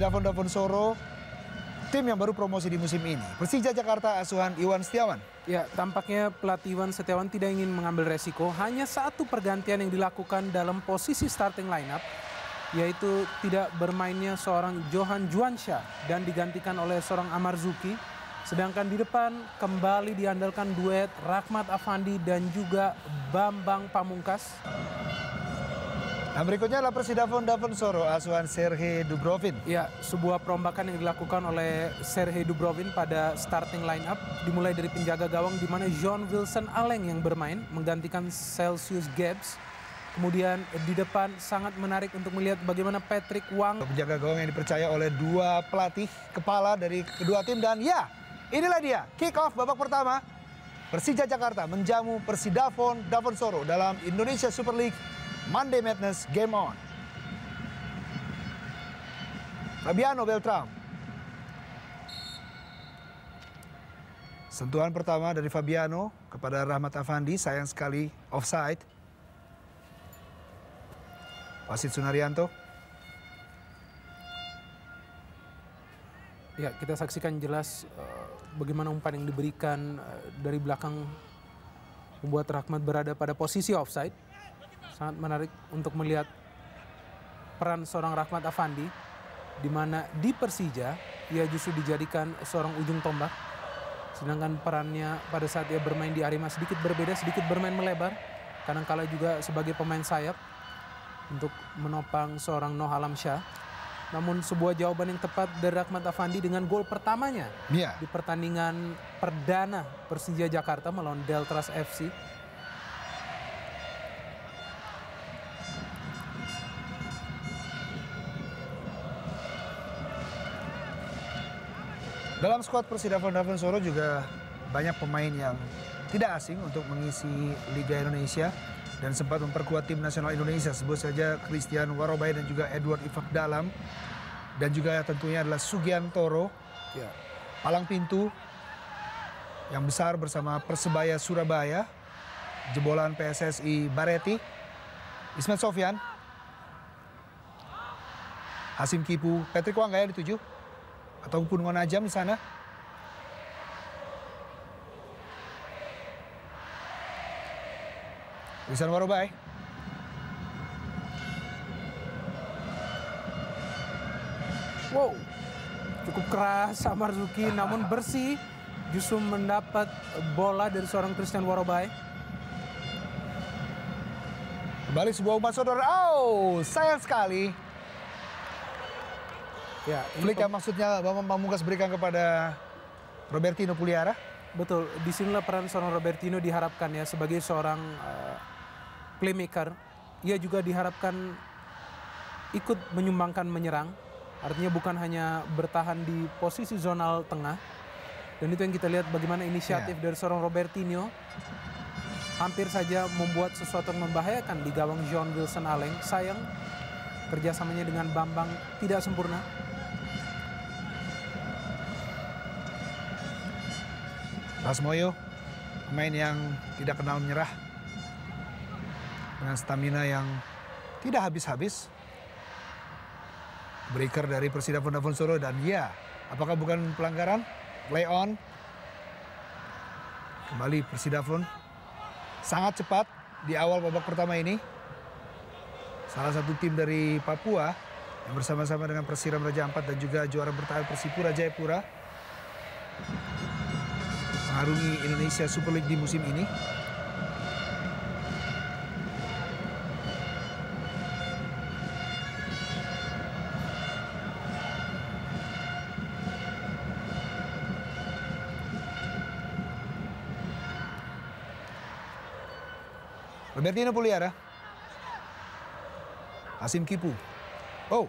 Persidafon Davonsoro, tim yang baru promosi di musim ini. Persija Jakarta asuhan Iwan Setiawan. Ya, tampaknya pelatih Iwan Setiawan tidak ingin mengambil resiko. Hanya satu pergantian yang dilakukan dalam posisi starting lineup, yaitu tidak bermainnya seorang Johan Juansyah dan digantikan oleh seorang Amarzuki. Sedangkan di depan kembali diandalkan duet Rahmat Afandi dan juga Bambang Pamungkas. Nah, berikutnya adalah Persidafon Davonsoro asuhan Serhei Dubrovin. Ya, sebuah perombakan yang dilakukan oleh Serhei Dubrovin pada starting lineup dimulai dari penjaga gawang di mana John Wilson Aleng yang bermain menggantikan Celsius Gibbs. Kemudian di depan sangat menarik untuk melihat bagaimana Patrick Wang. Penjaga gawang yang dipercaya oleh dua pelatih kepala dari kedua tim, dan ya, inilah dia kick off babak pertama. Persija Jakarta menjamu Persidafon Davonsoro dalam Indonesia Super League Monday Madness Game On. Fabiano Beltram. Sentuhan pertama dari Fabiano kepada Rahmat Afandi, sayang sekali offside. Wasit Sunaryanto. Ya, kita saksikan jelas bagaimana umpan yang diberikan dari belakang membuat Rahmat berada pada posisi offside. Sangat menarik untuk melihat peran seorang Rahmat Afandi, di mana di Persija ia justru dijadikan seorang ujung tombak. Sedangkan perannya pada saat ia bermain di Arema sedikit berbeda, sedikit bermain melebar. Kadangkala juga sebagai pemain sayap untuk menopang seorang Noh Alamsyah. Namun sebuah jawaban yang tepat dari Rahmat Afandi dengan gol pertamanya di pertandingan perdana Persija Jakarta melawan Deltras FC. Dalam skuad Persidafon Davonsoro juga banyak pemain yang tidak asing untuk mengisi Liga Indonesia dan sempat memperkuat tim nasional Indonesia. Sebut saja Christian Warobai dan juga Edward Ifak Dalam, dan juga tentunya adalah Sugiantoro, palang pintu yang besar bersama Persebaya Surabaya, jebolan PSSI Bareti, Ismet Sofyan, Hasim Kipu, Patrick Wang ya dituju, ataupun Ngonajam di sana. Wisan Warobai. Wow, cukup keras Amarzuki, namun bersih, justru mendapat bola dari seorang Christian Warobai. Kembali sebuah umpan saudara. Oh, sayang sekali. Ya, flick yang maksudnya Bambang Pamungkas berikan kepada Robertino Puliara. Betul, disinilah peran seorang Robertino diharapkan ya sebagai seorang playmaker. Ia juga diharapkan ikut menyumbangkan menyerang. Artinya bukan hanya bertahan di posisi zonal tengah. Dan itu yang kita lihat bagaimana inisiatif dari seorang Robertino. Hampir saja membuat sesuatu yang membahayakan di gawang John Wilson Aleng. Sayang kerjasamanya dengan Bambang tidak sempurna. Rasmoyo, pemain yang tidak kenal menyerah, dengan stamina yang tidak habis-habis. Breaker dari Persidafon Davonsoro, dan ya, apakah bukan pelanggaran? Play on. Kembali Persidafon sangat cepat di awal babak pertama ini. Salah satu tim dari Papua yang bersama-sama dengan Persiram Raja Ampat dan juga juara bertahan Persipura Jayapura mengarungi Indonesia Super League di musim ini. Robertino Puliara. Hasim Kipu. Oh.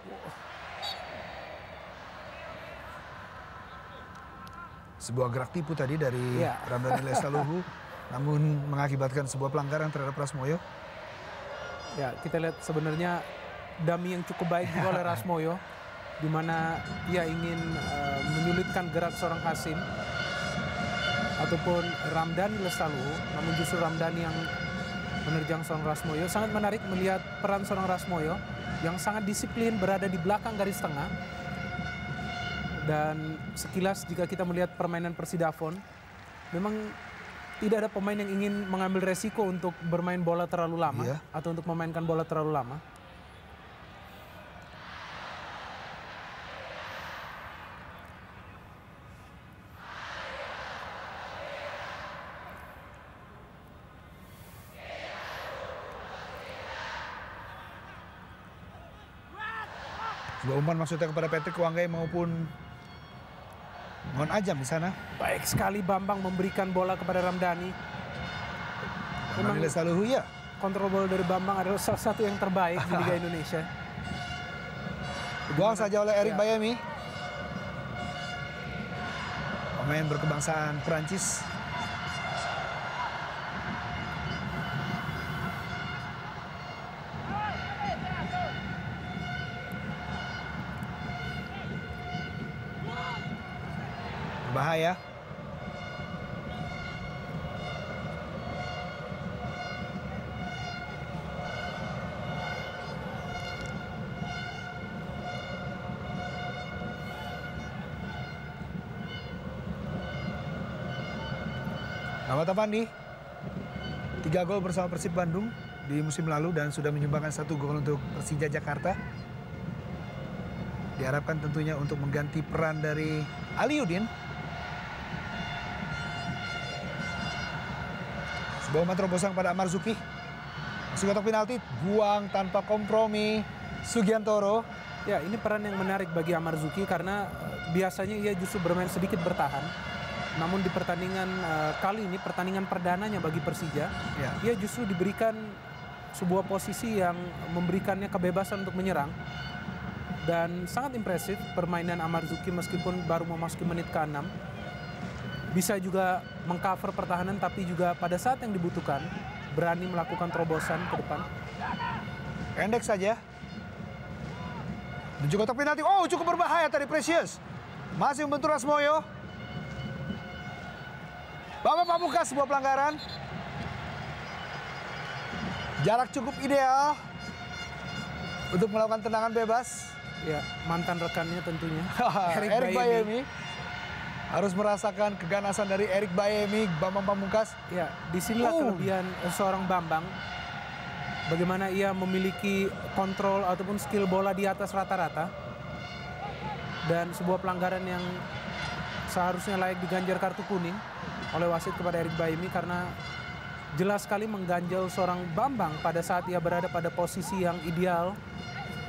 Sebuah gerak tipu tadi dari Ramdhani Lestaluhu, namun mengakibatkan sebuah pelanggaran terhadap Rasmoyo. Ya, kita lihat sebenarnya dummy yang cukup baik juga oleh Rasmoyo, di mana ia ingin menyulitkan gerak seorang Hasim ataupun Ramdhani Lestaluhu, namun justru Ramdhani yang menerjang seorang Rasmoyo. Sangat menarik melihat peran seorang Rasmoyo yang sangat disiplin berada di belakang garis tengah. Dan sekilas jika kita melihat permainan Persidafon, memang tidak ada pemain yang ingin mengambil resiko untuk bermain bola terlalu lama atau untuk memainkan bola terlalu lama. Sebuah umpan maksudnya kepada Patrick Wanggai maupun Ngon Ajam di sana. Baik sekali Bambang memberikan bola kepada Ramdhani. Memang Saluhu ya. kontrol bola dari Bambang adalah salah satu yang terbaik di Liga Indonesia. Buang saja oleh Eric Bayemi. Pemain berkebangsaan Prancis. Bahaya. Ahmad Afandi 3 gol bersama Persib Bandung di musim lalu dan sudah menyumbangkan 1 gol untuk Persija Jakarta. Diharapkan tentunya untuk mengganti peran dari Aliudin. Sebuah umpan terobosan pada Amar Zuki. Masuk kotak penalti, buang tanpa kompromi Sugiantoro. Ya, ini peran yang menarik bagi Amar Zuki karena biasanya ia justru bermain sedikit bertahan. Namun di pertandingan kali ini, pertandingan perdananya bagi Persija, ia justru diberikan sebuah posisi yang memberikannya kebebasan untuk menyerang. Dan sangat impresif permainan Amar Zuki meskipun baru memasuki menit ke-6. Bisa juga mengcover pertahanan tapi juga pada saat yang dibutuhkan berani melakukan terobosan ke depan. Pendek saja. Menuju kotak penalti. Oh, cukup berbahaya tadi Precious. Masih membentur Rasmoyo. Bambang Pamungkas sebuah pelanggaran. Jarak cukup ideal untuk melakukan tendangan bebas. Ya, mantan rekannya tentunya. Eric Bayemi. Harus merasakan keganasan dari Eric Bayemi, Bambang Pamungkas. Ya, disinilah kelebihan seorang Bambang. Bagaimana ia memiliki kontrol ataupun skill bola di atas rata-rata. Dan sebuah pelanggaran yang seharusnya layak diganjar kartu kuning oleh wasit kepada Eric Bayemi karena jelas sekali mengganjal seorang Bambang pada saat ia berada pada posisi yang ideal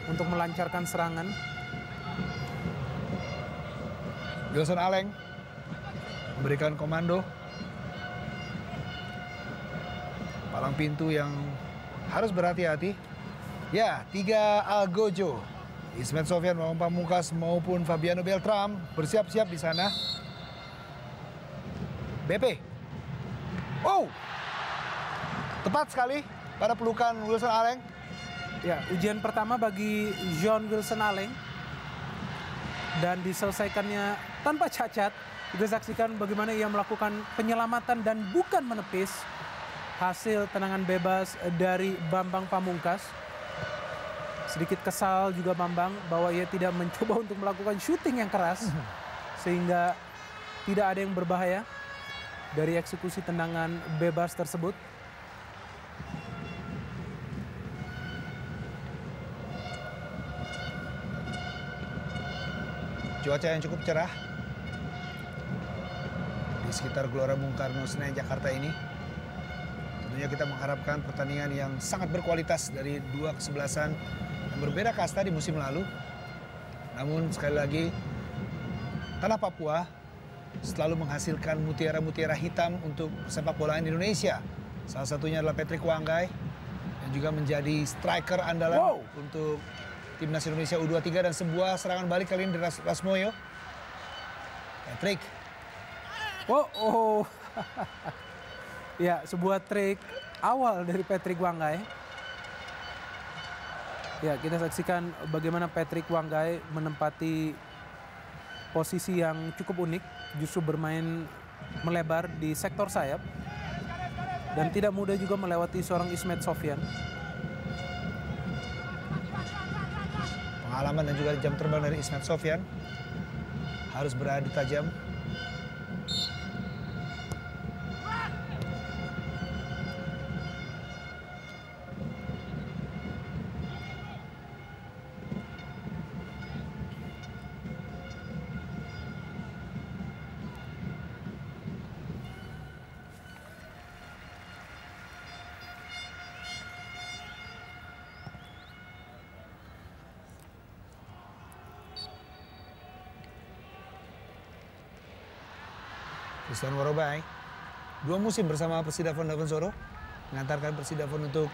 untuk melancarkan serangan. Wilson Aleng memberikan komando. Palang pintu yang harus berhati-hati. Ya, 3 Algojo. Ismet Sofyan, Bambang Pamungkas maupun Fabiano Beltram bersiap-siap di sana. BP. Oh! Tepat sekali pada pelukan Wilson Aleng. Ya, ujian pertama bagi John Wilson Aleng. Dan diselesaikannya tanpa cacat. Kita saksikan bagaimana ia melakukan penyelamatan dan bukan menepis hasil tendangan bebas dari Bambang Pamungkas. Sedikit kesal juga Bambang bahwa ia tidak mencoba untuk melakukan syuting yang keras. Sehingga tidak ada yang berbahaya dari eksekusi tendangan bebas tersebut. Cuaca yang cukup cerah di sekitar Gelora Bung Karno Senayan Jakarta ini. Tentunya kita mengharapkan pertandingan yang sangat berkualitas dari 2 kesebelasan yang berbeda kasta di musim lalu. Namun sekali lagi, tanah Papua selalu menghasilkan mutiara-mutiara hitam untuk sepak bola Indonesia. Salah satunya adalah Patrick Wanggai yang juga menjadi striker andalan untuk Timnas Indonesia U23 dan sebuah serangan balik kali ini dari Rasmoyo. Patrick. Ya, sebuah trik awal dari Patrick Wanggai. Ya, kita saksikan bagaimana Patrick Wanggai menempati posisi yang cukup unik. Justru bermain melebar di sektor sayap. Dan tidak mudah juga melewati seorang Ismet Sofyan. Pengalaman dan juga jam terbang dari Ismet Sofyan harus beradu tajam. Christian Warobai, 2 musim bersama Persidafon Davansoro, mengantarkan Persidafon untuk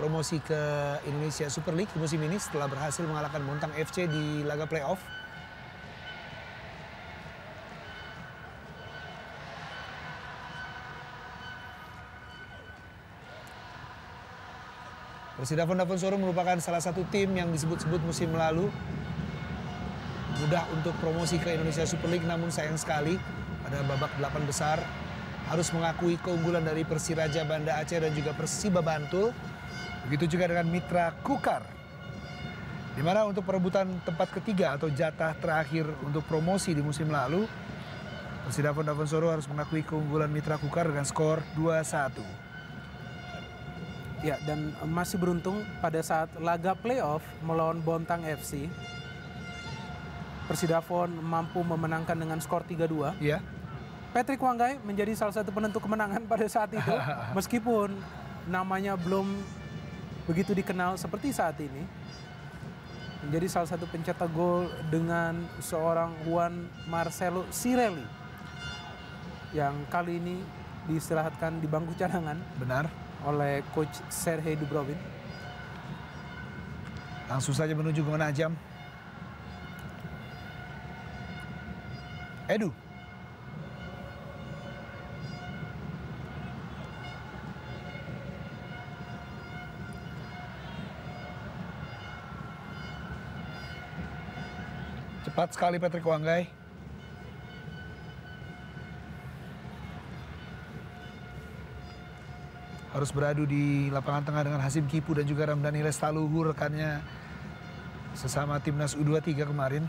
promosi ke Indonesia Super League di musim ini setelah berhasil mengalahkan Montang FC di laga playoff. Persidafon Davansoro merupakan salah satu tim yang disebut-sebut musim lalu mudah untuk promosi ke Indonesia Super League, namun sayang sekali pada babak 8 besar harus mengakui keunggulan dari Persiraja Banda Aceh dan juga Persiba Bantul. Begitu juga dengan Mitra Kukar, di mana untuk perebutan tempat ketiga atau jatah terakhir untuk promosi di musim lalu, Persidafon Davansoro harus mengakui keunggulan Mitra Kukar dengan skor 2-1. Ya, dan masih beruntung pada saat laga playoff melawan Bontang FC, Persidafon mampu memenangkan dengan skor 3-2. Iya. Patrick Wanggai menjadi salah satu penentu kemenangan pada saat itu, meskipun namanya belum begitu dikenal seperti saat ini. Menjadi salah satu pencetak gol dengan seorang Juan Marcelo Cirelli yang kali ini diistirahatkan di bangku cadangan. Benar. Oleh coach Serhei Dubrovin. Langsung saja menuju ke Menajam. Edu. Cepat sekali Patrick Wanggai. Harus beradu di lapangan tengah dengan Hasim Kipu dan juga Ramdhani Lestaluhu, rekannya sesama timnas U23 kemarin.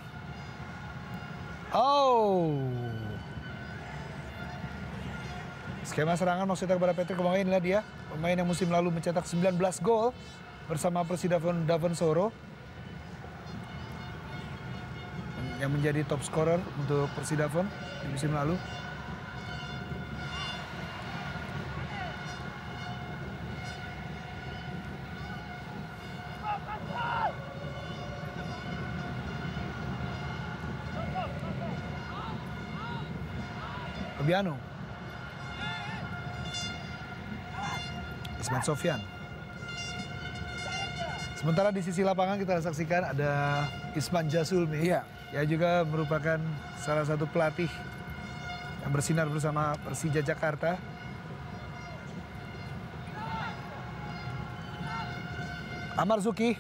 Oh. Skema serangan maksudnya kepada Patrick Wanggai, inilah dia. Pemain yang musim lalu mencetak 19 gol bersama Persidafon Davansoro. Yang menjadi top scorer untuk Persidafon di musim lalu. Fabiano. Isman Sofyan. Sementara di sisi lapangan kita saksikan ada Isman Jasulmi. Iya. Yang juga merupakan salah satu pelatih yang bersinar bersama Persija Jakarta. Amar Zuki.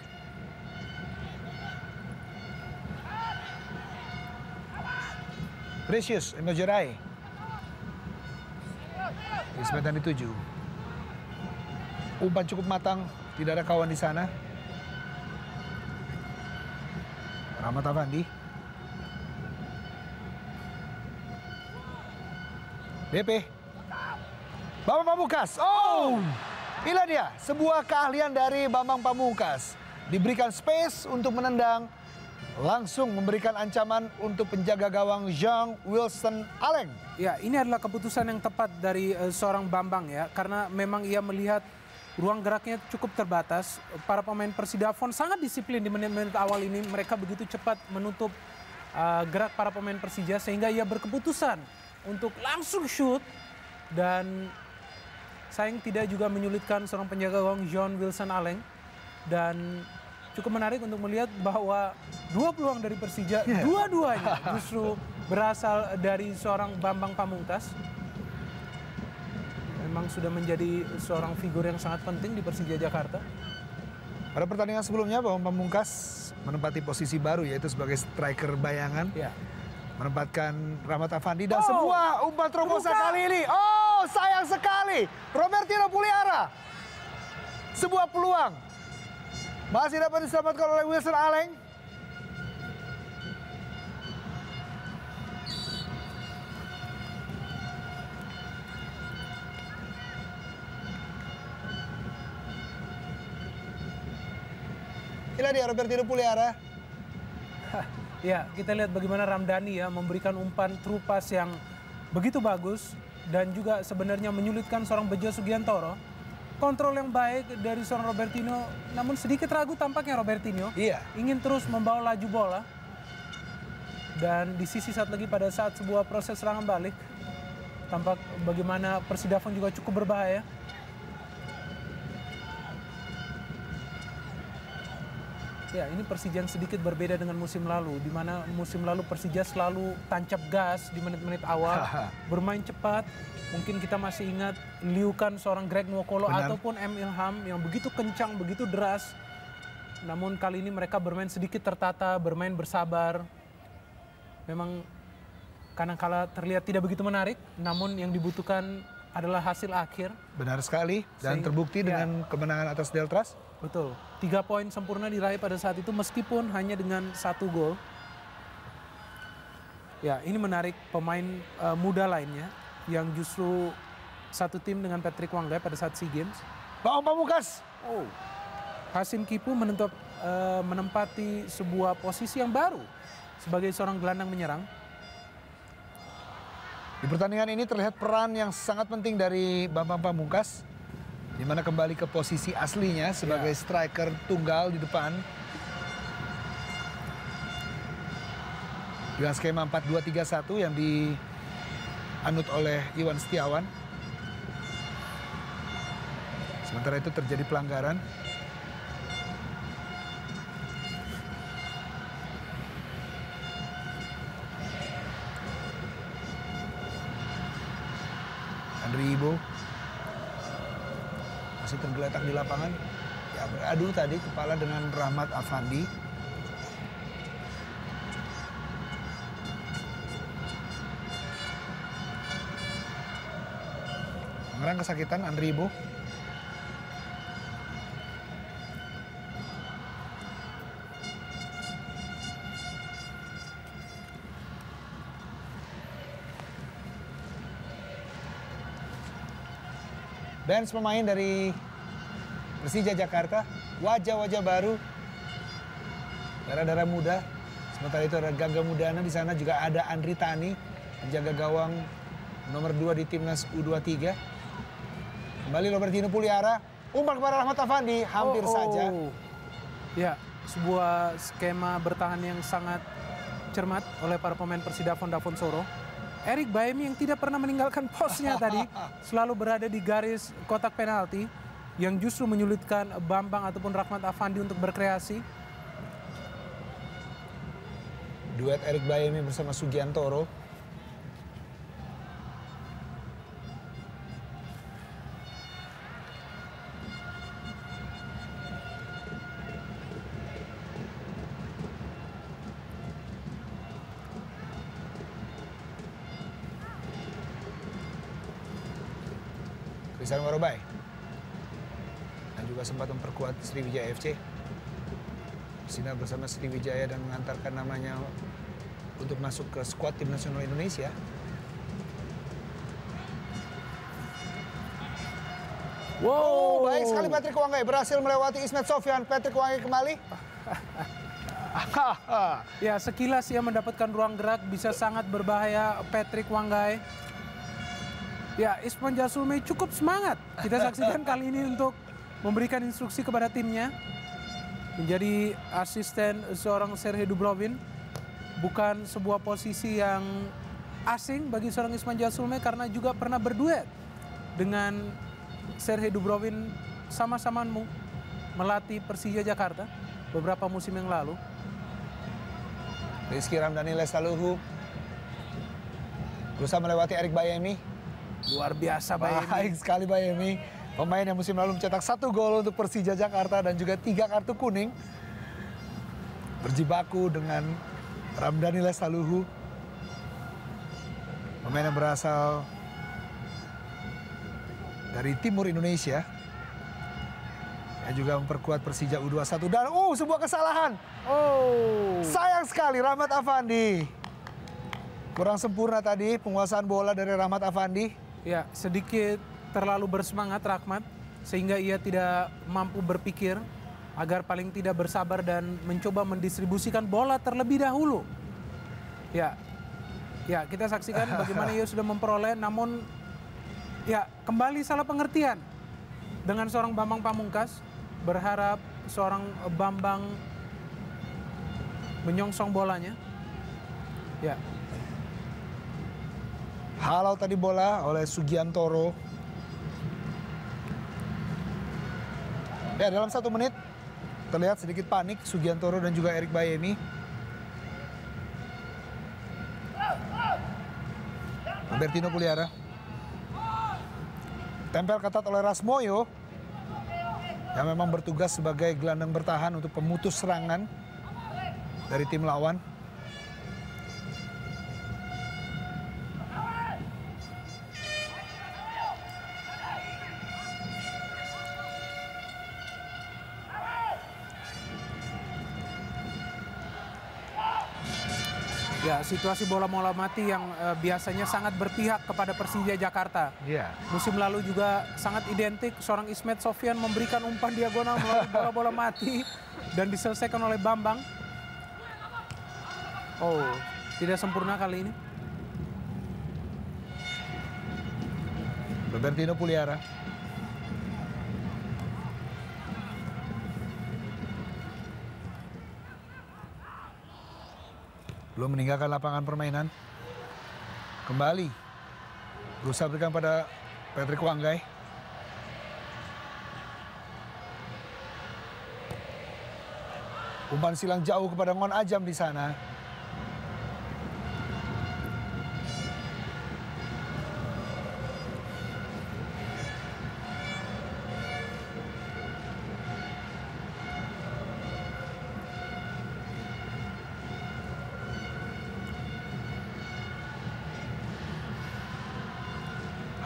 Precious Emojerai. Ismetan dituju. Umpan cukup matang, tidak ada kawan di sana. Rahmat Afandi. BP. Bambang Pamungkas. Oh, inilah dia sebuah keahlian dari Bambang Pamungkas. Diberikan space untuk menendang, langsung memberikan ancaman untuk penjaga gawang Jean Wilson Aleng. Ya, ini adalah keputusan yang tepat dari seorang Bambang ya, karena memang ia melihat ruang geraknya cukup terbatas. Para pemain Persidafon sangat disiplin di menit-menit awal ini. Mereka begitu cepat menutup gerak para pemain Persija sehingga ia berkeputusan untuk langsung shoot dan sayang tidak juga menyulitkan seorang penjaga gawang John Wilson Aleng. Dan cukup menarik untuk melihat bahwa 2 peluang dari Persija, dua-duanya justru berasal dari seorang Bambang Pamungkas. Memang sudah menjadi seorang figur yang sangat penting di Persija Jakarta. Pada pertandingan sebelumnya Bambang Pamungkas menempati posisi baru yaitu sebagai striker bayangan. Ya. Menempatkan Rahmat Afandi dan sebuah umpan terobosan kali ini. Oh, sayang sekali. Robertino Puliara. Sebuah peluang. Masih dapat diselamatkan oleh Wilson Aleng. Inilah dia Robertino Puliara. Ya, kita lihat bagaimana Ramdhani ya memberikan umpan true pass yang begitu bagus dan juga sebenarnya menyulitkan seorang Bejo Sugiantoro. Kontrol yang baik dari seorang Robertino, namun sedikit ragu tampaknya Robertino. Iya. Ingin terus membawa laju bola. Dan di sisi satu lagi pada saat sebuah proses serangan balik, tampak bagaimana Persidafon juga cukup berbahaya. Ya, ini Persija yang sedikit berbeda dengan musim lalu, di mana musim lalu Persija selalu tancap gas di menit-menit awal, bermain cepat. Mungkin kita masih ingat liukan seorang Greg Nwokolo ataupun M. Ilham yang begitu kencang, begitu deras. Namun kali ini mereka bermain sedikit tertata, bermain bersabar. Memang kadang-kala terlihat tidak begitu menarik, namun yang dibutuhkan adalah hasil akhir. Benar sekali, dan terbukti dengan kemenangan atas Deltras. Betul, 3 poin sempurna diraih pada saat itu meskipun hanya dengan 1 gol. Ya, ini menarik pemain muda lainnya yang justru satu tim dengan Patrick Wanggai pada saat SEA Games. Bang Pamungkas. Oh, Hasim Kipu menempati sebuah posisi yang baru sebagai seorang gelandang menyerang. Di pertandingan ini terlihat peran yang sangat penting dari Bambang Pamungkas, di mana kembali ke posisi aslinya sebagai striker tunggal di depan. Dengan skema 4-2-3-1 yang dianut oleh Iwan Setiawan. Sementara itu terjadi pelanggaran. Andri Ibo masih tergeletak di lapangan. Ya, beradu tadi kepala dengan Rahmat Afandi. Pengerang kesakitan Andri Ibo. Bench pemain dari Persija Jakarta, wajah-wajah baru, darah-darah muda. Sementara itu ada Gangga Mudana, di sana juga ada Andri Tani, penjaga gawang nomor 2 di timnas U23. Kembali Robertino Puliara, umpan kepada Rahmat Afandi, hampir saja. Ya, sebuah skema bertahan yang sangat cermat oleh para pemain Persidafon Davonsoro. Erik Baemi yang tidak pernah meninggalkan posnya tadi, selalu berada di garis kotak penalti, yang justru menyulitkan Bambang ataupun Rahmat Afandi untuk berkreasi. Duet Erik Baemi bersama Sugiantoro. Christian Warobai dan juga sempat memperkuat Sriwijaya FC. Bersinar bersama Sriwijaya dan mengantarkan namanya untuk masuk ke skuad tim nasional Indonesia. Wow, baik sekali Patrick Wanggai berhasil melewati Ismet Sofyan. Patrick Wanggai kembali. Ya, sekilas ia mendapatkan ruang gerak, bisa sangat berbahaya Patrick Wanggai. Ya, Isman Jasulme cukup semangat. Kita saksikan kali ini untuk memberikan instruksi kepada timnya. Menjadi asisten seorang Serhei Dubrovin. Bukan sebuah posisi yang asing bagi seorang Isman Jasulme karena juga pernah berduet dengan Serhei Dubrovin, sama-sama melatih Persija Jakarta beberapa musim yang lalu. Rizky Ramdhani Lestaluhu berusaha melewati Erik Baemi. Luar biasa Baemi. Baik sekali Baemi. Pemain yang musim lalu mencetak 1 gol untuk Persija Jakarta dan juga 3 kartu kuning. Berjibaku dengan Ramdhani Lestaluhu. Pemain yang berasal dari timur Indonesia. Yang juga memperkuat Persija U21. Dan sebuah kesalahan. Sayang sekali Rahmat Afandi. Kurang sempurna tadi penguasaan bola dari Rahmat Afandi. Ya, sedikit terlalu bersemangat Rahmat sehingga ia tidak mampu berpikir agar paling tidak bersabar dan mencoba mendistribusikan bola terlebih dahulu. Ya, ya kita saksikan bagaimana ia sudah memperoleh, namun ya kembali salah pengertian dengan seorang Bambang Pamungkas, berharap seorang Bambang menyongsong bolanya. Ya. Halau tadi bola oleh Sugiantoro. Ya, dalam 1 menit terlihat sedikit panik Sugiantoro dan juga Erik Bayemi. Robertino Puliara. Tempel ketat oleh Rasmoyo, yang memang bertugas sebagai gelandang bertahan untuk pemutus serangan dari tim lawan. Ya, situasi bola mati yang biasanya sangat berpihak kepada Persija Jakarta. Iya. Musim lalu juga sangat identik, seorang Ismet Sofyan memberikan umpan diagonal melalui bola-bola mati dan diselesaikan oleh Bambang. Oh, tidak sempurna kali ini. Robertino Puliara. Belum meninggalkan lapangan permainan. Kembali berusaha berikan pada Patrick Wanggai. Umpan silang jauh kepada Ngon Ajam di sana.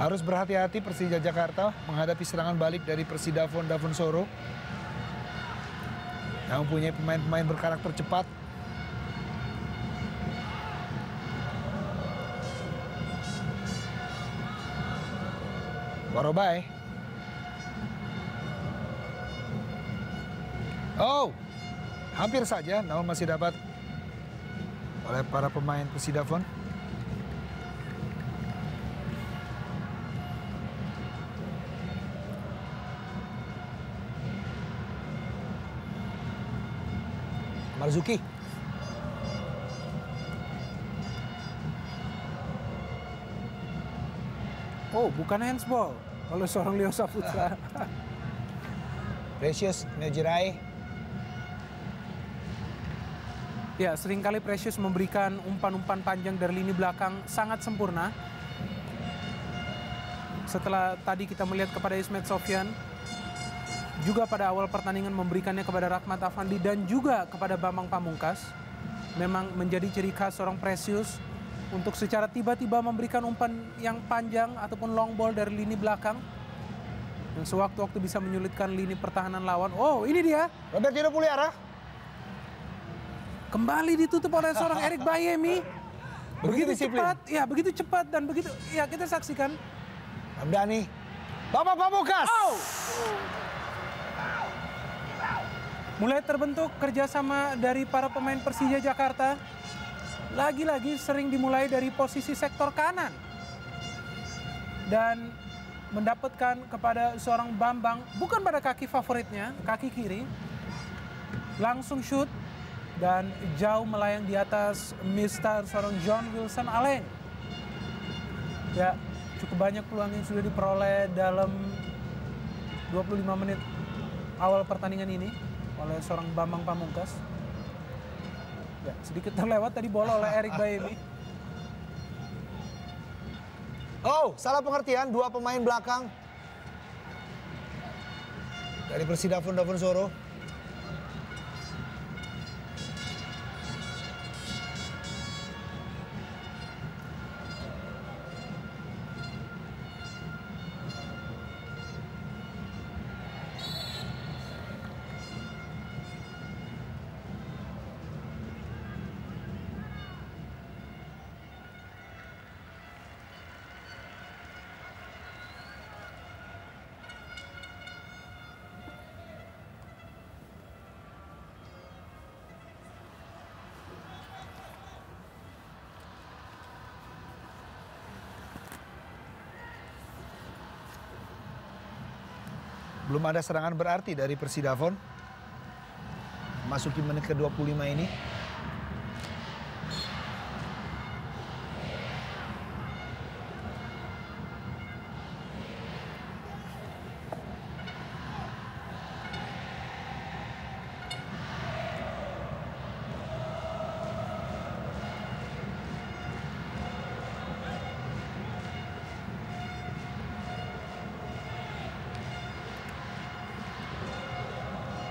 Harus berhati-hati Persija Jakarta menghadapi serangan balik dari Persidafon Dafensoro yang mempunyai pemain-pemain berkarakter cepat. Warobai. Oh, hampir saja, namun masih dapat oleh para pemain Persidafon. Marzuki. Oh, bukan handsball oleh seorang Leo Saputra. Precious Nejirai. Ya, seringkali Precious memberikan umpan-umpan panjang dari lini belakang sangat sempurna. Setelah tadi kita melihat kepada Ismet Sofyan, juga pada awal pertandingan memberikannya kepada Rahmat Afandi dan juga kepada Bambang Pamungkas. Memang menjadi ciri khas seorang Precious untuk secara tiba-tiba memberikan umpan yang panjang ataupun long ball dari lini belakang yang sewaktu-waktu bisa menyulitkan lini pertahanan lawan. Oh, ini dia. Robertino Puliara. Kembali ditutup oleh seorang Erik Bayemi. Begitu disiplin. cepat, ya begitu cepat dan begitu, ya kita saksikan. Hamdani. Bambang Pamungkas. Oh. Mulai terbentuk kerjasama dari para pemain Persija Jakarta. Lagi-lagi sering dimulai dari posisi sektor kanan. Dan mendapatkan kepada seorang Bambang, bukan pada kaki favoritnya, kaki kiri. Langsung shoot dan jauh melayang di atas mistar seorang John Wilson Aleng. Ya, cukup banyak peluang yang sudah diperoleh dalam 25 menit awal pertandingan ini oleh seorang Bambang Pamungkas. Ya, sedikit terlewat tadi bola oleh Erik Bayemi. Oh, salah pengertian, 2 pemain belakang dari Persidafon Dafensoro. Belum ada serangan berarti dari Persidafon. Masuki menit ke-25 ini.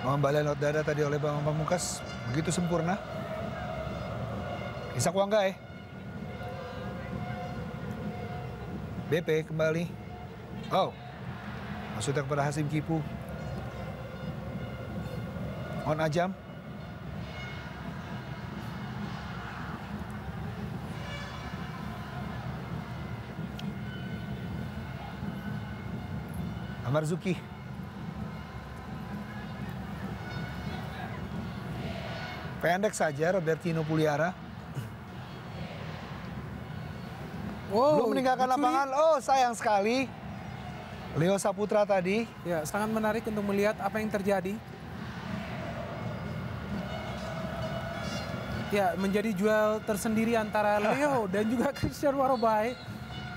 Pengembalian lewat dada tadi oleh Bambang Pamungkas begitu sempurna. Ishak Wanggai. BP kembali. Oh, maksudnya kepada Hasim Kipu. On Ajam. Amar Zuki. Pendek saja Robertino Puliara. Belum meninggalkan lapangan. Oh, sayang sekali. Leo Saputra tadi. Ya, sangat menarik untuk melihat apa yang terjadi. Ya, menjadi duel tersendiri antara Leo dan juga Christian Warobai.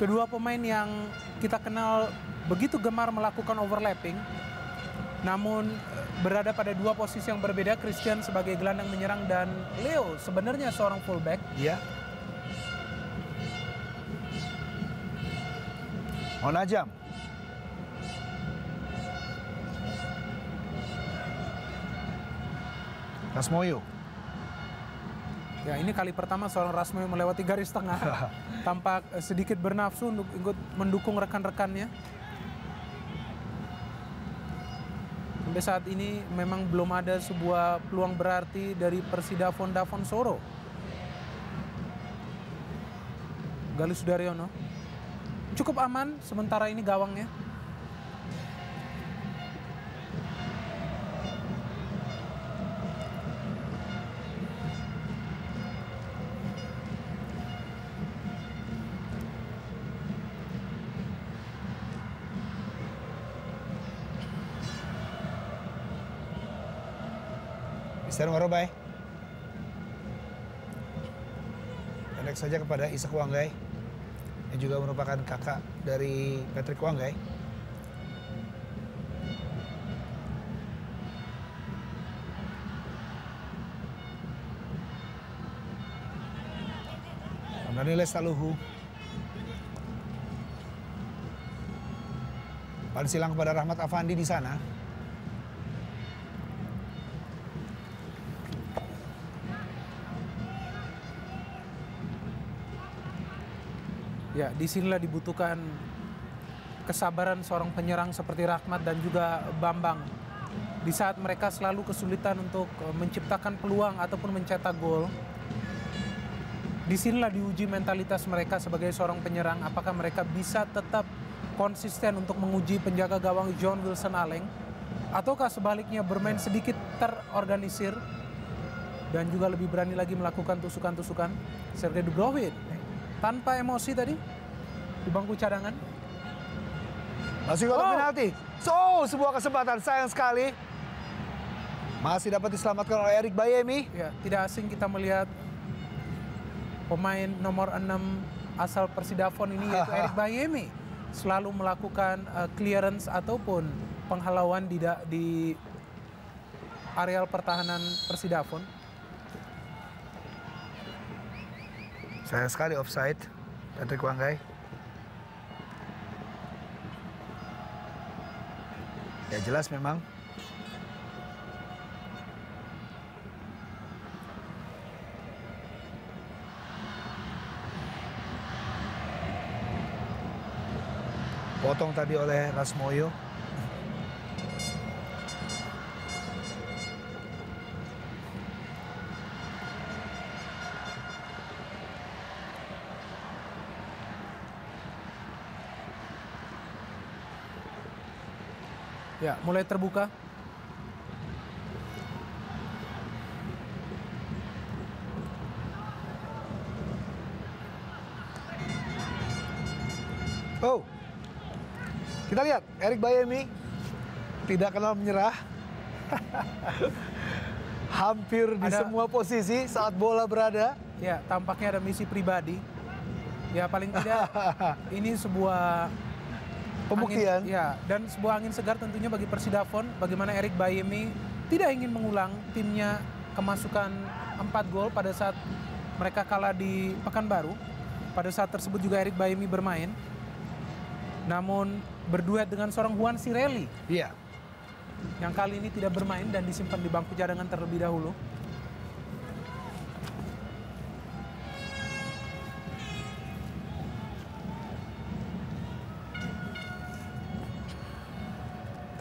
Kedua pemain yang kita kenal begitu gemar melakukan overlapping. Namun berada pada dua posisi yang berbeda, Christian sebagai gelandang menyerang dan Leo sebenarnya seorang fullback. Iya. Monajam. Rasmoyo. Ya, ini kali pertama seorang Rasmoyo melewati garis tengah. Tampak sedikit bernafsu untuk ikut mendukung rekan-rekannya. Sampai saat ini memang belum ada sebuah peluang berarti dari Persidafon Davonsoro. Galih Sudaryono cukup aman sementara ini gawangnya. Christian Warobai. Pendek saja kepada Ishak Wanggai. Yang juga merupakan kakak dari Patrick Wanggai. Ramdhani Lestaluhu. Pan silang kepada Rahmat Afandi di sana. Ya, disinilah dibutuhkan kesabaran seorang penyerang seperti Rahmat dan juga Bambang. Di saat mereka selalu kesulitan untuk menciptakan peluang ataupun mencetak gol. Disinilah diuji mentalitas mereka sebagai seorang penyerang. Apakah mereka bisa tetap konsisten untuk menguji penjaga gawang John Wilson Aleng. Ataukah sebaliknya bermain sedikit terorganisir. Dan juga lebih berani lagi melakukan tusukan-tusukan. Sergei Dubrovin tanpa emosi tadi di bangku cadangan. Masih kotak penalti. So, sebuah kesempatan sayang sekali. Masih dapat diselamatkan oleh Erik Bayemi. Ya, tidak asing kita melihat pemain nomor 6 asal Persidafon ini yaitu Erik Bayemi selalu melakukan clearance ataupun penghalauan di areal pertahanan Persidafon. Sayang sekali offside Patrick Wanggai. Ya jelas memang. Potong tadi oleh Rasmoyo. Ya, mulai terbuka. Oh, kita lihat Erik Bayemi tidak kenal menyerah. Hampir di semua posisi saat bola berada. Ya, tampaknya ada misi pribadi. Ya, paling tidak ini sebuah Pembuktian. Ya, dan sebuah angin segar tentunya bagi Persidafon. Bagaimana Erik Bayemi tidak ingin mengulang timnya kemasukan 4 gol pada saat mereka kalah di Pekanbaru. Pada saat tersebut juga Erik Bayemi bermain. Namun berduet dengan seorang Juan Sirelli. Iya. Yang kali ini tidak bermain dan disimpan di bangku cadangan terlebih dahulu.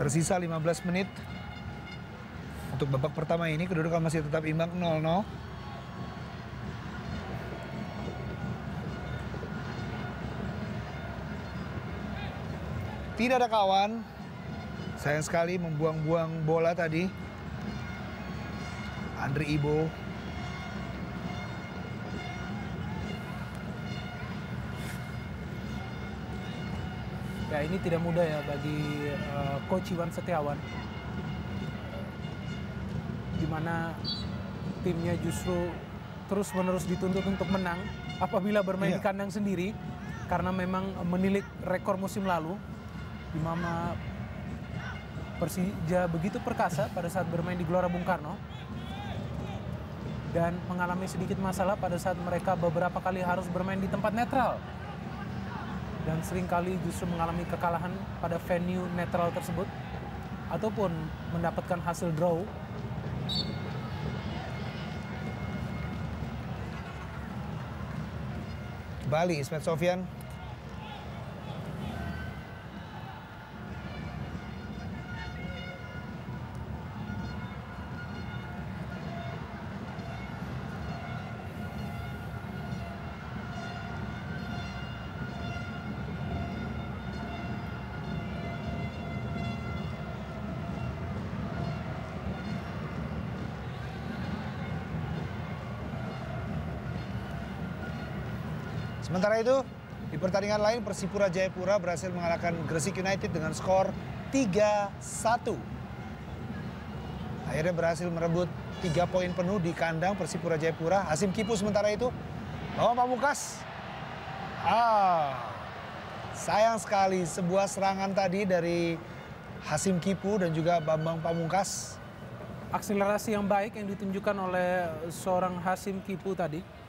Tersisa 15 menit. Untuk babak pertama ini kedudukan masih tetap imbang 0-0. Tidak ada kawan. Sayang sekali membuang-buang bola tadi. Andre Ibo. Ya, ini tidak mudah ya bagi Coach Iwan Setiawan. Di mana timnya justru terus-menerus dituntut untuk menang apabila bermain di kandang sendiri. Karena memang menilik rekor musim lalu. Di mana Persija begitu perkasa pada saat bermain di Gelora Bung Karno. Dan mengalami sedikit masalah pada saat mereka beberapa kali harus bermain di tempat netral. Dan seringkali justru mengalami kekalahan pada venue netral tersebut. Ataupun mendapatkan hasil draw. Bali, Ismet Sofyan. Sementara itu, di pertandingan lain Persipura Jayapura berhasil mengalahkan Gresik United dengan skor 3-1. Akhirnya berhasil merebut 3 poin penuh di kandang Persipura Jayapura. Hasim Kipu sementara itu bawa Pamungkas. Sayang sekali sebuah serangan tadi dari Hasim Kipu dan juga Bambang Pamungkas. Akselerasi yang baik yang ditunjukkan oleh seorang Hasim Kipu tadi.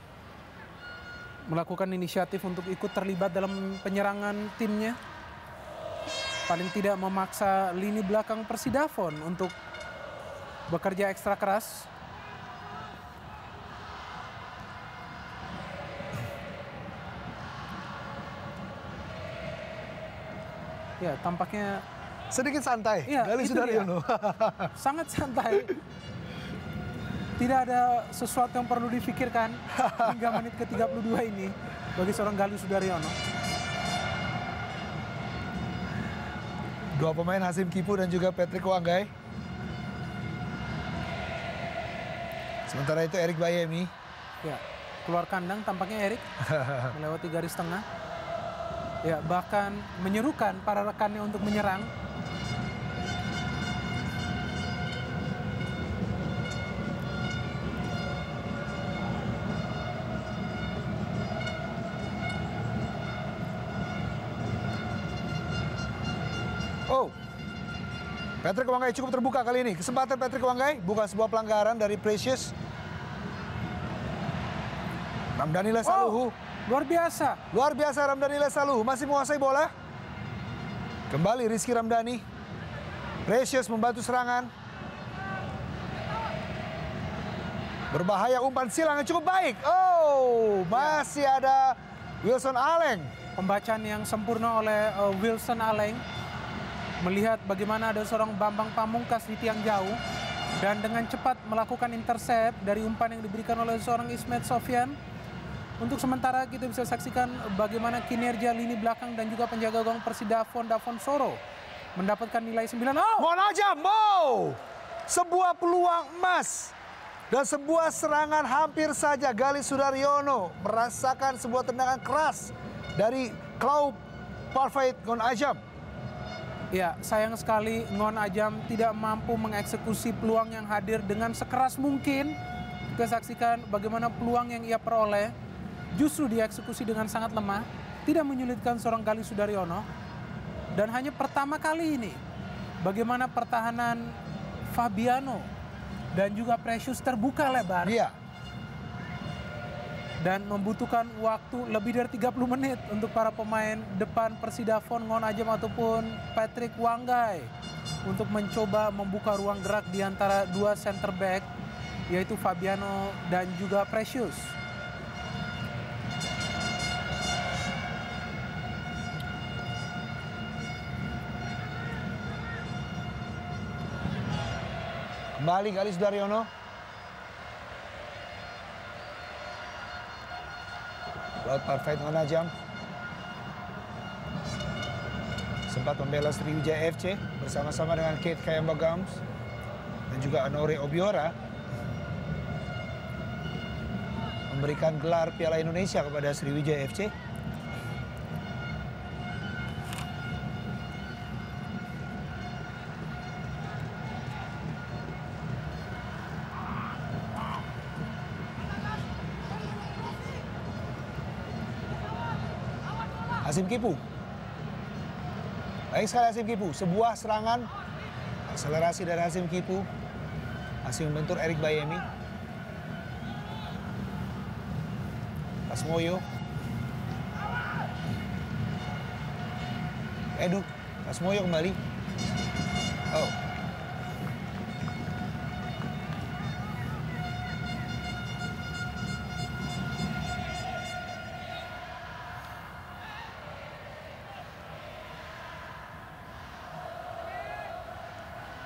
Melakukan inisiatif untuk ikut terlibat dalam penyerangan timnya. Paling tidak memaksa lini belakang Persidafon untuk bekerja ekstra keras. Ya, tampaknya sedikit santai. Ya, Gali Sudaryono. Sangat santai. Tidak ada sesuatu yang perlu difikirkan hingga menit ke-32 ini bagi seorang Gali Sudaryono. Dua pemain Hasim Kipu dan juga Patrick Wanggai. Sementara itu Erik Bayemi. Ya, keluar kandang tampaknya Erik melewati garis tengah. Ya, bahkan menyerukan para rekannya untuk menyerang. Patrick Wanggai cukup terbuka kali ini. Kesempatan Patrick Wanggai, bukan sebuah pelanggaran dari Precious. Ramdhani Lesaluhu. Luar biasa. Luar biasa Ramdhani Lesaluhu. Masih menguasai bola. Kembali Rizky Ramdhani. Precious membantu serangan. Berbahaya umpan silang yang cukup baik. Masih ada Wilson Aleng. Pembacaan yang sempurna oleh Wilson Aleng. Melihat bagaimana ada seorang Bambang Pamungkas di tiang jauh. Dan dengan cepat melakukan intercept dari umpan yang diberikan oleh seorang Ismet Sofyan. Untuk sementara kita bisa saksikan bagaimana kinerja lini belakang dan juga penjaga gawang Persidafon, Davon Soro. Mendapatkan nilai 9. Monajam, sebuah peluang emas. Dan sebuah serangan hampir saja Gali Sudaryono merasakan sebuah tendangan keras dari Klaub Parfait Gon Ajam. Ya, sayang sekali Ngon Ajam tidak mampu mengeksekusi peluang yang hadir dengan sekeras mungkin. Kita saksikan bagaimana peluang yang ia peroleh justru dieksekusi dengan sangat lemah, tidak menyulitkan seorang Galih Sudaryono. Dan hanya pertama kali ini bagaimana pertahanan Fabiano dan juga Precious terbuka lebar. Iya. Dan membutuhkan waktu lebih dari 30 menit untuk para pemain depan Persidafon, Ngon Ajam ataupun Patrick Wanggai untuk mencoba membuka ruang gerak di antara dua center back, yaitu Fabiano dan juga Precious. Kembali Galih Sudaryono. Laut Parfait Ngon Ajam. Sempat membela Sriwijaya FC bersama-sama dengan Kate Kayamba Gams dan juga Anore Obiora. Memberikan gelar Piala Indonesia kepada Sriwijaya FC. Hasim Kipu. Baik sekali Hasim Kipu. Sebuah serangan. Akselerasi dari Hasim Kipu. Masih membentur Erik Bayemi. Lasmoyo. Edu. Lasmoyo kembali. Oh.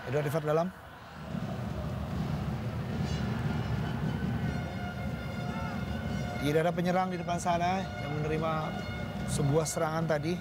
Edward Rifat dalam. Tidak ada penyerang di depan sana yang menerima sebuah serangan tadi.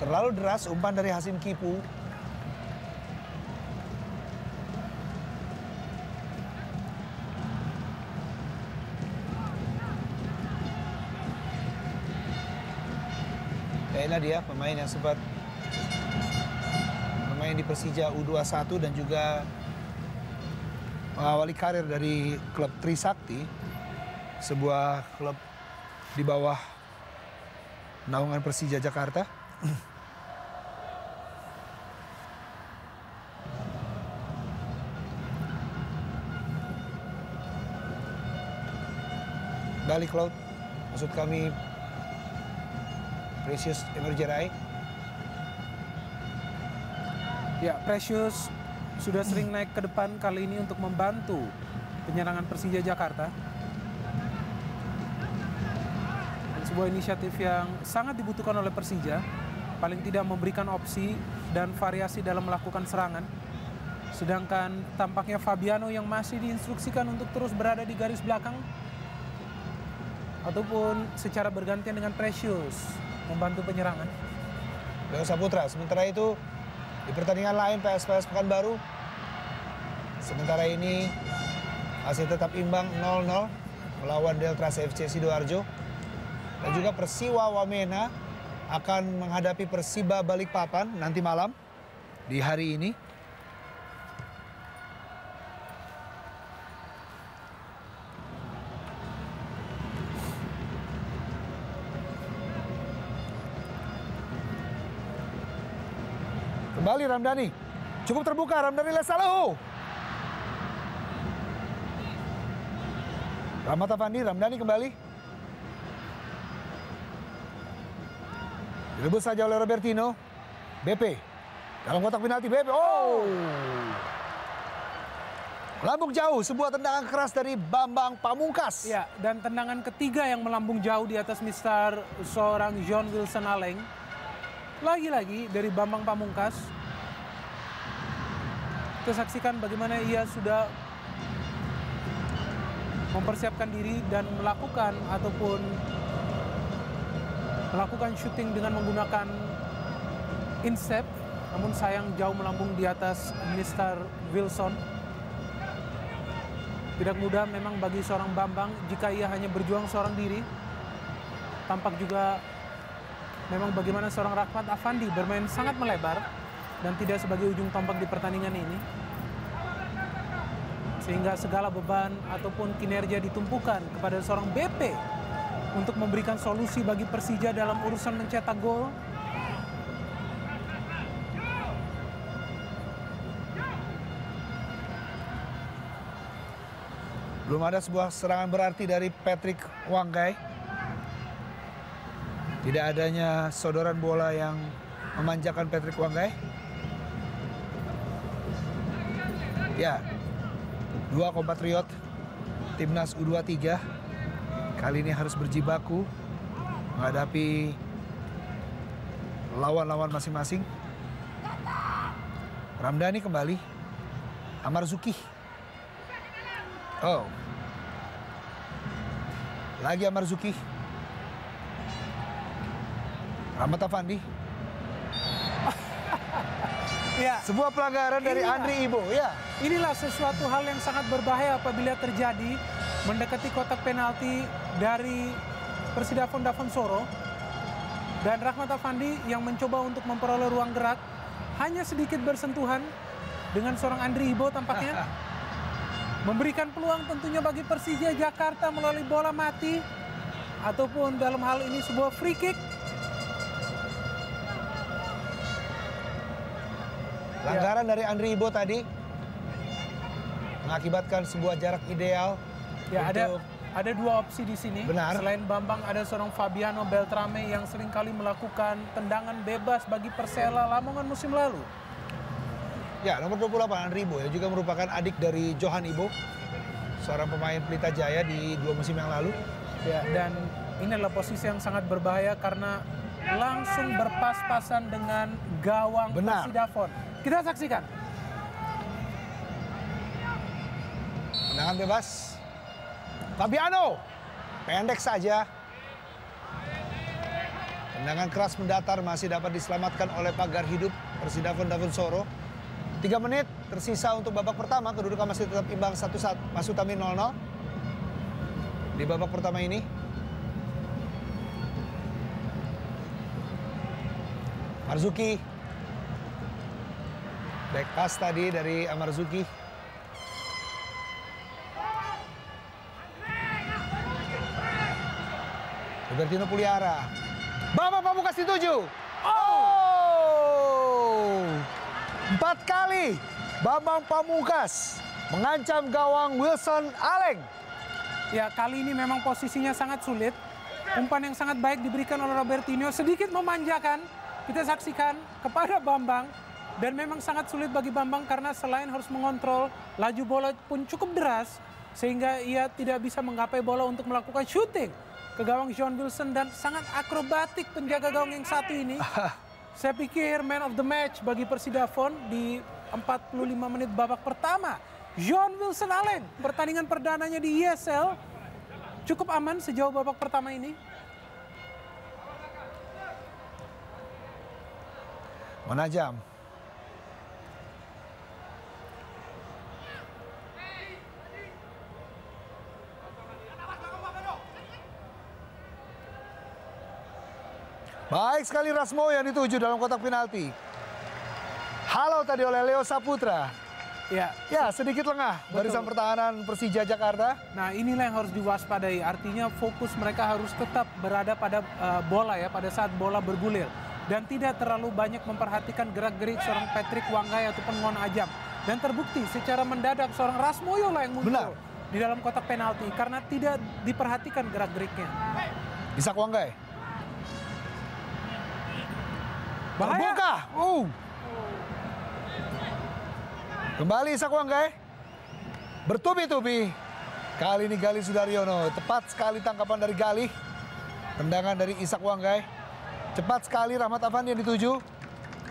Terlalu deras umpan dari Hasim Kipu. Inilah dia pemain yang sempat bermain di Persija U21 dan juga mengawali karir dari klub Trisakti, sebuah klub di bawah naungan Persija Jakarta. Balik laut, maksud kami Precious Emergerai. Ya, Precious sudah sering naik ke depan kali ini untuk membantu penyerangan Persija Jakarta. Dan sebuah inisiatif yang sangat dibutuhkan oleh Persija, paling tidak memberikan opsi dan variasi dalam melakukan serangan. Sedangkan tampaknya Fabiano yang masih diinstruksikan untuk terus berada di garis belakang ataupun secara bergantian dengan Precious membantu penyerangan. Leo Saputra, sementara itu di pertandingan lain PSPS Pekanbaru, sementara ini masih tetap imbang 0-0 melawan Deltras FC Sidoarjo. Dan juga Persiwa Wamena akan menghadapi Persiba Balikpapan nanti malam di hari ini. Kembali Ramdhani, cukup terbuka Ramdhani Lesalahu. Rahmat Afandi, Ramdhani kembali. Direbut saja oleh Robertino. BP, dalam kotak penalti BP. Oh! Melambung jauh, sebuah tendangan keras dari Bambang Pamungkas. Ya, dan tendangan ketiga yang melambung jauh di atas mistar seorang John Wilson Aleng. Lagi-lagi dari Bambang Pamungkas. Kita saksikan bagaimana ia sudah mempersiapkan diri dan melakukan shooting dengan menggunakan instep, namun sayang jauh melambung di atas Mr. Wilson. Tidak mudah memang bagi seorang Bambang jika ia hanya berjuang seorang diri. Tampak juga memang bagaimana seorang Rahmat Afandi bermain sangat melebar dan tidak sebagai ujung tombak di pertandingan ini. Sehingga segala beban ataupun kinerja ditumpukan kepada seorang BP untuk memberikan solusi bagi Persija dalam urusan mencetak gol. Belum ada sebuah serangan berarti dari Patrick Wanggai. Tidak adanya sodoran bola yang memanjakan Patrick Wanggai. Ya, dua kompatriot timnas U23 kali ini harus berjibaku menghadapi lawan-lawan masing-masing. Ramdhani kembali, Amarzuki. Oh, lagi Amarzuki. Rahmat Afandi. Ya, Sebuah pelanggaran dari Andri Ibo, ya. inilah sesuatu hal yang sangat berbahaya apabila terjadi mendekati kotak penalti dari Persida Davonsoro. Dan Rahmat Afandi yang mencoba untuk memperoleh ruang gerak hanya sedikit bersentuhan dengan seorang Andri Ibo tampaknya. Memberikan peluang tentunya bagi Persija Jakarta melalui bola mati ataupun dalam hal ini sebuah free kick. Pelanggaran dari Andri Ibo tadi mengakibatkan sebuah jarak ideal. Ya, untuk... ada dua opsi di sini. Benar. Selain Bambang ada seorang Fabiano Beltrame yang seringkali melakukan tendangan bebas bagi Persela Lamongan musim lalu. Ya, nomor 28 Andri Ibo yang juga merupakan adik dari Johan Ibo, seorang pemain Pelita Jaya di 2 musim yang lalu. Ya, dan ini adalah posisi yang sangat berbahaya karena langsung berpas-pasan dengan gawang Persidafon. Kita saksikan. Tendangan bebas. Fabiano, pendek saja. Tendangan keras mendatar masih dapat diselamatkan oleh pagar hidup Persida Davonsoro. 3 menit tersisa untuk babak pertama, kedudukan masih tetap imbang 1-1, Masutami 0-0 di babak pertama ini. Marzuki, back pass tadi dari Amarzuki. Robertino Puliara, Bambang Pamungkas dituju. Oh! 4 kali Bambang Pamungkas mengancam gawang Wilson Aleng. Ya, kali ini memang posisinya sangat sulit. Umpan yang sangat baik diberikan oleh Robertino, sedikit memanjakan. Kita saksikan kepada Bambang. Dan memang sangat sulit bagi Bambang karena selain harus mengontrol, laju bola pun cukup deras. Sehingga ia tidak bisa menggapai bola untuk melakukan shooting ke gawang John Wilson. Dan sangat akrobatik penjaga gawang yang satu ini. Saya pikir man of the match bagi Persidafon di 45 menit babak pertama. John Wilson Allen, pertandingan perdananya di ESL. Cukup aman sejauh babak pertama ini. Menajam. Baik sekali Rasmo yang dituju dalam kotak penalti. Halo tadi oleh Leo Saputra. Ya, sedikit lengah barisan pertahanan Persija Jakarta. Nah, inilah yang harus diwaspadai. Artinya fokus mereka harus tetap berada pada bola ya, pada saat bola bergulir. Dan tidak terlalu banyak memperhatikan gerak-gerik seorang Patrick Wanggai ataupun Ngon Ajam. Dan terbukti secara mendadak seorang Rasmoyo lah yang muncul di dalam kotak penalti. Karena tidak diperhatikan gerak-geriknya. Ishak Wanggai. Bahaya. Terbuka. Kembali Ishak Wanggai. Bertubi-tubi. Kali ini Galih Sudaryono. Tepat sekali tangkapan dari Galih. Tendangan dari Ishak Wanggai. Cepat sekali Rahmat Afandi yang dituju.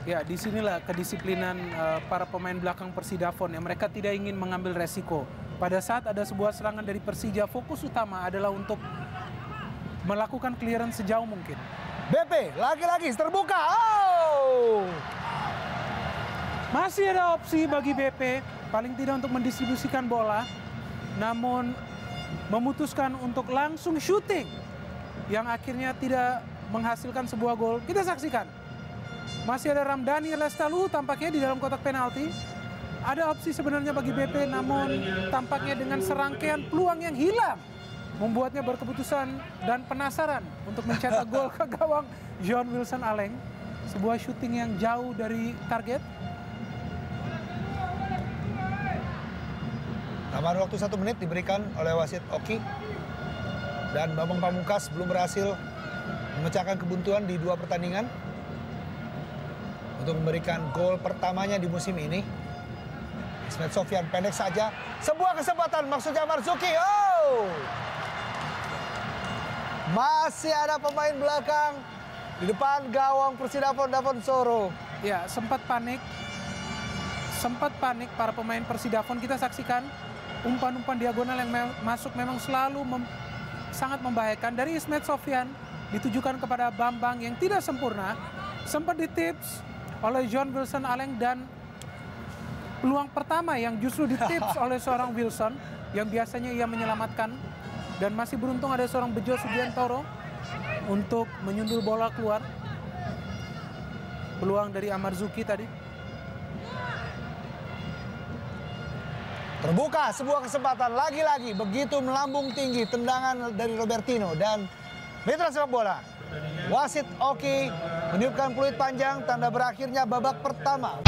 Ya, disinilah kedisiplinan para pemain belakang Persidafon. Ya, mereka tidak ingin mengambil resiko. pada saat ada sebuah serangan dari Persija, fokus utama adalah untuk melakukan clearance sejauh mungkin. BP lagi-lagi terbuka. Oh! Masih ada opsi bagi BP, paling tidak untuk mendistribusikan bola, namun memutuskan untuk langsung shooting yang akhirnya tidak menghasilkan sebuah gol. Kita saksikan. Masih ada Ramdhani Lestalu tampaknya di dalam kotak penalti. Ada opsi sebenarnya bagi BP, namun tampaknya dengan serangkaian peluang yang hilang membuatnya berkeputusan dan penasaran untuk mencetak gol ke gawang John Wilson Aleng. Sebuah shooting yang jauh dari target. Tambahan waktu 1 menit diberikan oleh wasit Oki. Dan Bambang Pamungkas belum berhasil memecahkan kebuntuan di 2 pertandingan untuk memberikan gol pertamanya di musim ini. Ismet Sofyan pendek saja. Sebuah kesempatan maksudnya Marzuki. Oh! Masih ada pemain belakang di depan gawang Persidafon Dafonsoro. Ya, sempat panik para pemain Persidafon. Kita saksikan umpan-umpan diagonal yang masuk memang selalu sangat membahayakan. Dari Ismet Sofyan ditujukan kepada Bambang yang tidak sempurna. Sempat ditips oleh John Wilson Aleng, dan peluang pertama yang justru ditips oleh seorang Wilson yang biasanya ia menyelamatkan. Dan masih beruntung ada seorang Bejo Sugiantoro untuk menyundul bola keluar. Peluang dari Amarzuki tadi. Terbuka sebuah kesempatan lagi-lagi, begitu melambung tinggi tendangan dari Robertino dan mitra sepak bola. Wasit Oki meniupkan peluit panjang, tanda berakhirnya babak pertama.